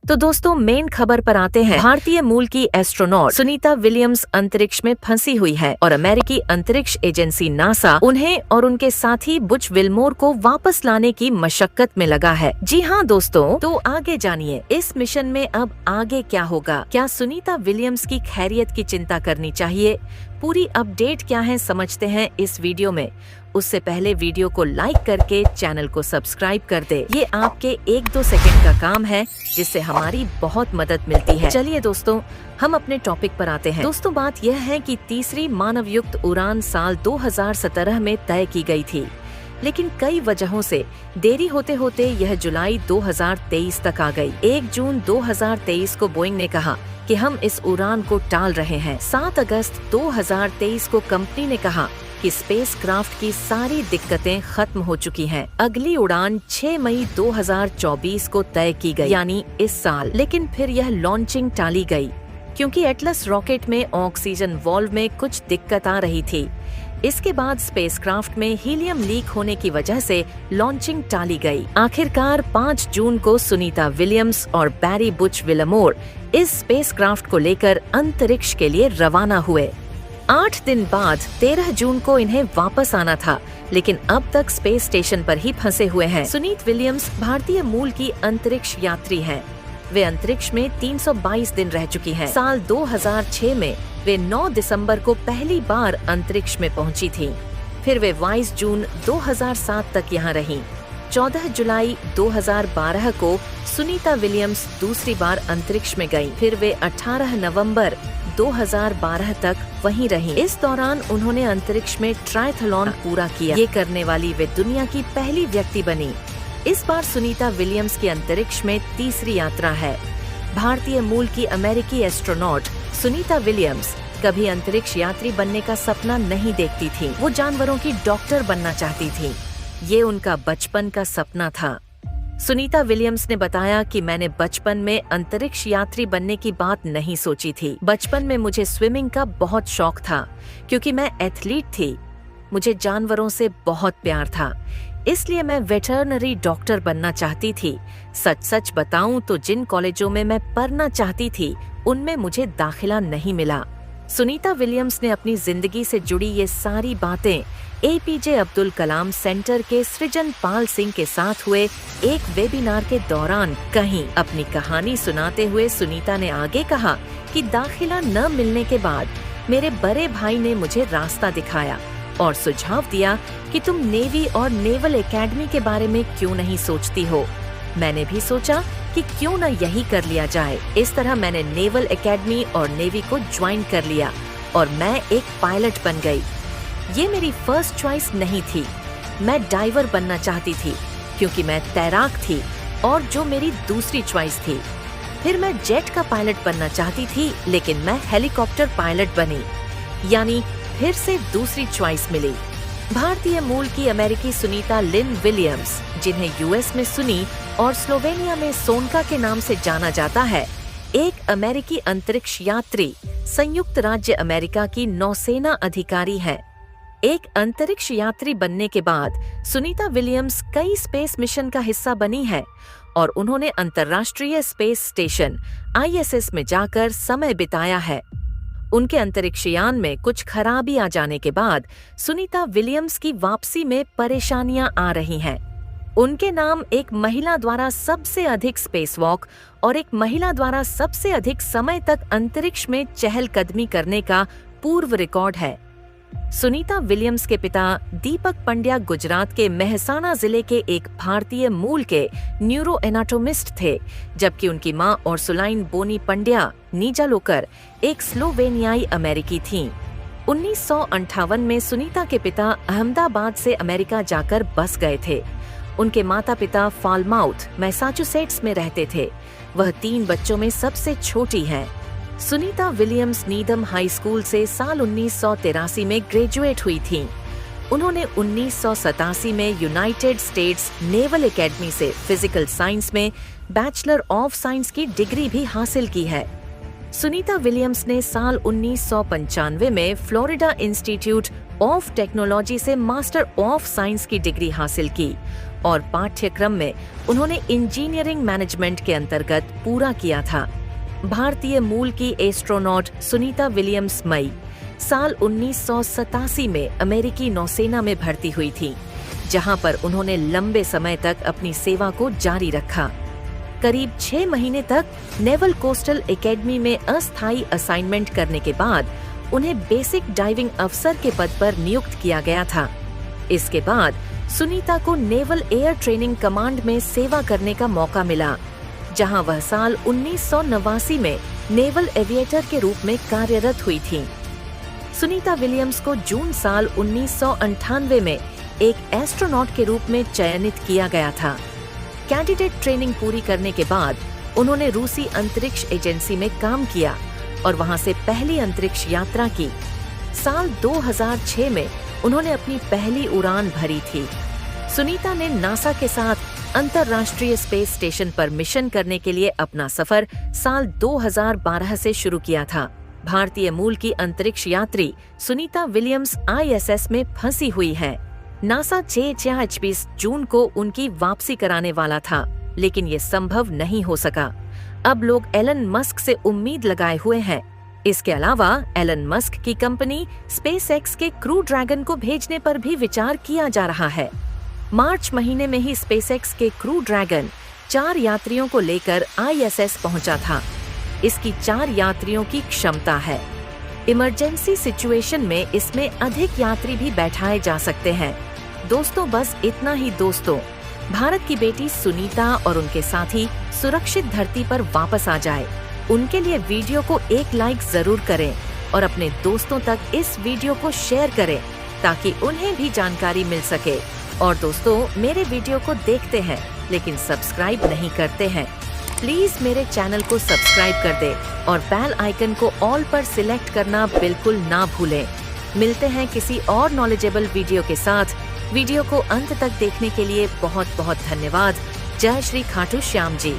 तो दोस्तों मेन खबर पर आते हैं। भारतीय मूल की एस्ट्रोनॉट सुनीता विलियम्स अंतरिक्ष में फंसी हुई है और अमेरिकी अंतरिक्ष एजेंसी नासा उन्हें और उनके साथी बुच विल्मोर को वापस लाने की मशक्कत में लगा है। जी हाँ दोस्तों, तो आगे जानिए इस मिशन में अब आगे क्या होगा। क्या सुनीता विलियम्स की खैरियत की चिंता करनी चाहिए? पूरी अपडेट क्या है समझते हैं इस वीडियो में। उससे पहले वीडियो को लाइक करके चैनल को सब्सक्राइब कर दे। ये आपके 1-2 सेकंड का काम है जिससे हमारी बहुत मदद मिलती है। चलिए दोस्तों, हम अपने टॉपिक पर आते हैं। दोस्तों बात यह है कि तीसरी मानवयुक्त उड़ान साल 2017 में तय की गई थी, लेकिन कई वजहों से देरी होते होते यह जुलाई 2023 तक आ गई। 1 जून 2023 को बोइंग ने कहा कि हम इस उड़ान को टाल रहे हैं। 7 अगस्त 2023 को कंपनी ने कहा कि स्पेसक्राफ्ट की सारी दिक्कतें खत्म हो चुकी हैं। अगली उड़ान 6 मई 2024 को तय की गई, यानी इस साल। लेकिन फिर यह लॉन्चिंग टाली गई क्योंकि एटलस रॉकेट में ऑक्सीजन वाल्व में कुछ दिक्कत आ रही थी। इसके बाद स्पेसक्राफ्ट में हीलियम लीक होने की वजह से लॉन्चिंग टाली गई। आखिरकार 5 जून को सुनीता विलियम्स और बैरी बुच विल्मोर इस स्पेसक्राफ्ट को लेकर अंतरिक्ष के लिए रवाना हुए। 8 दिन बाद 13 जून को इन्हें वापस आना था, लेकिन अब तक स्पेस स्टेशन पर ही फंसे हुए हैं। सुनीत विलियम्स भारतीय मूल की अंतरिक्ष यात्री हैं। वे अंतरिक्ष में 322 दिन रह चुकी हैं। साल 2006 में वे 9 दिसंबर को पहली बार अंतरिक्ष में पहुंची थीं। फिर वे 22 जून 2007 तक यहां रहीं। 14 जुलाई 2012 को सुनीता विलियम्स दूसरी बार अंतरिक्ष में गईं। फिर वे 18 नवंबर 2012 तक वहीं रहीं। इस दौरान उन्होंने अंतरिक्ष में ट्रायथलॉन पूरा किया। ये करने वाली वे दुनिया की पहली व्यक्ति बनी। इस बार सुनीता विलियम्स की अंतरिक्ष में तीसरी यात्रा है। भारतीय मूल की अमेरिकी एस्ट्रोनॉट सुनीता विलियम्स कभी अंतरिक्ष यात्री बनने का सपना नहीं देखती थी। वो जानवरों की डॉक्टर बनना चाहती थी। ये उनका बचपन का सपना था। सुनीता विलियम्स ने बताया कि मैंने बचपन में अंतरिक्ष यात्री बनने की बात नहीं सोची थी। बचपन में मुझे स्विमिंग का बहुत शौक था क्योंकि मैं एथलीट थी। मुझे जानवरों से बहुत प्यार था, इसलिए मैं वेटरनरी डॉक्टर बनना चाहती थी। सच बताऊं तो जिन कॉलेजों में मैं पढ़ना चाहती थी उनमें मुझे दाखिला नहीं मिला। सुनीता विलियम्स ने अपनी जिंदगी से जुड़ी ये सारी बातें एपीजे अब्दुल कलाम सेंटर के सृजन पाल सिंह के साथ हुए एक वेबिनार के दौरान कहीं। अपनी कहानी सुनाते हुए सुनीता ने आगे कहा कि दाखिला न मिलने के बाद मेरे बड़े भाई ने मुझे रास्ता दिखाया और सुझाव दिया कि तुम नेवी और नेवल एकेडमी के बारे में क्यों नहीं सोचती हो। मैंने भी सोचा कि क्यों न यही कर लिया जाए। इस तरह मैंने नेवल एकेडमी और नेवी को ज्वाइन कर लिया और मैं एक पायलट बन गई। ये मेरी फर्स्ट चॉइस नहीं थी। मैं डाइवर बनना चाहती थी क्योंकि मैं तैराक थी, और जो मेरी दूसरी चॉइस थी। फिर मैं जेट का पायलट बनना चाहती थी, लेकिन मैं हेलीकॉप्टर पायलट बनी, यानी फिर से दूसरी चॉइस मिली। भारतीय मूल की अमेरिकी सुनीता लिन विलियम्स, जिन्हें यूएस में सुनी और स्लोवेनिया में सोनका के नाम से जाना जाता है, एक अमेरिकी अंतरिक्ष यात्री, संयुक्त राज्य अमेरिका की नौसेना अधिकारी है। एक अंतरिक्ष यात्री बनने के बाद सुनीता विलियम्स कई स्पेस मिशन का हिस्सा बनी है और उन्होंने अंतर्राष्ट्रीय स्पेस स्टेशन ISS में जाकर समय बिताया है। उनके अंतरिक्ष यान में कुछ खराबी आ जाने के बाद सुनीता विलियम्स की वापसी में परेशानियां आ रही हैं। उनके नाम एक महिला द्वारा सबसे अधिक स्पेसवॉक और एक महिला द्वारा सबसे अधिक समय तक अंतरिक्ष में चहलकदमी करने का पूर्व रिकॉर्ड है। सुनीता विलियम्स के पिता दीपक पंड्या गुजरात के मेहसाणा जिले के एक भारतीय मूल के न्यूरो एनाटोमिस्ट थे, जबकि उनकी मां और सुलाइन बोनी पंड्या नीजालोकर एक स्लोवेनियाई अमेरिकी थीं। 1958 में सुनीता के पिता अहमदाबाद से अमेरिका जाकर बस गए थे। उनके माता पिता फालमाउथ मैसाचुसेट्स में रहते थे। वह 3 बच्चों में सबसे छोटी हैं। सुनीता विलियम्स नीदम हाई स्कूल से साल 1983 में ग्रेजुएट हुई थीं। उन्होंने 1987 में यूनाइटेड स्टेट्स नेवल एकेडमी से फिजिकल साइंस में बैचलर ऑफ साइंस की डिग्री भी हासिल की है। सुनीता विलियम्स ने साल 1995 में फ्लोरिडा इंस्टीट्यूट ऑफ टेक्नोलॉजी से मास्टर ऑफ साइंस की डिग्री हासिल की और पाठ्यक्रम में उन्होंने इंजीनियरिंग मैनेजमेंट के अंतर्गत पूरा किया था। भारतीय मूल की एस्ट्रोनॉट सुनीता विलियम्स मई साल 1987 में अमेरिकी नौसेना में भर्ती हुई थी, जहां पर उन्होंने लंबे समय तक अपनी सेवा को जारी रखा। करीब 6 महीने तक नेवल कोस्टल एकेडमी में अस्थायी असाइनमेंट करने के बाद उन्हें बेसिक डाइविंग अफसर के पद पर नियुक्त किया गया था। इसके बाद सुनीता को नेवल एयर ट्रेनिंग कमांड में सेवा करने का मौका मिला, जहां वह साल 1989 में नेवल एविएटर के रूप में कार्यरत हुई थी। सुनीता विलियम्स को जून साल 1998 में एक एस्ट्रोनॉट के रूप में चयनित किया गया था। कैंडिडेट ट्रेनिंग पूरी करने के बाद उन्होंने रूसी अंतरिक्ष एजेंसी में काम किया और वहां से पहली अंतरिक्ष यात्रा की। साल 2006 में उन्होंने अपनी पहली उड़ान भरी थी। सुनीता ने नासा के साथ अंतर्राष्ट्रीय स्पेस स्टेशन पर मिशन करने के लिए अपना सफर साल 2012 से शुरू किया था। भारतीय मूल की अंतरिक्ष यात्री सुनीता विलियम्स ISS में फंसी हुई है। नासा 26 जून को उनकी वापसी कराने वाला था, लेकिन ये संभव नहीं हो सका। अब लोग एलन मस्क से उम्मीद लगाए हुए हैं। इसके अलावा एलन मस्क की कंपनी स्पेसएक्स के क्रू ड्रैगन को भेजने पर भी विचार किया जा रहा है। मार्च महीने में ही स्पेसएक्स के क्रू ड्रैगन 4 यात्रियों को लेकर ISS पहुंचा था। इसकी 4 यात्रियों की क्षमता है। इमरजेंसी सिचुएशन में इसमें अधिक यात्री भी बैठाए जा सकते हैं। दोस्तों, बस इतना ही दोस्तों। भारत की बेटी सुनीता और उनके साथी सुरक्षित धरती पर वापस आ जाए, उनके लिए वीडियो को एक लाइक जरूर करें और अपने दोस्तों तक इस वीडियो को शेयर करें ताकि उन्हें भी जानकारी मिल सके। और दोस्तों, मेरे वीडियो को देखते हैं लेकिन सब्सक्राइब नहीं करते हैं, प्लीज मेरे चैनल को सब्सक्राइब कर दे और बेल आइकन को ऑल पर सिलेक्ट करना बिल्कुल ना भूलें। मिलते हैं किसी और नॉलेजेबल वीडियो के साथ। वीडियो को अंत तक देखने के लिए बहुत बहुत धन्यवाद। जय श्री खाटू श्याम जी।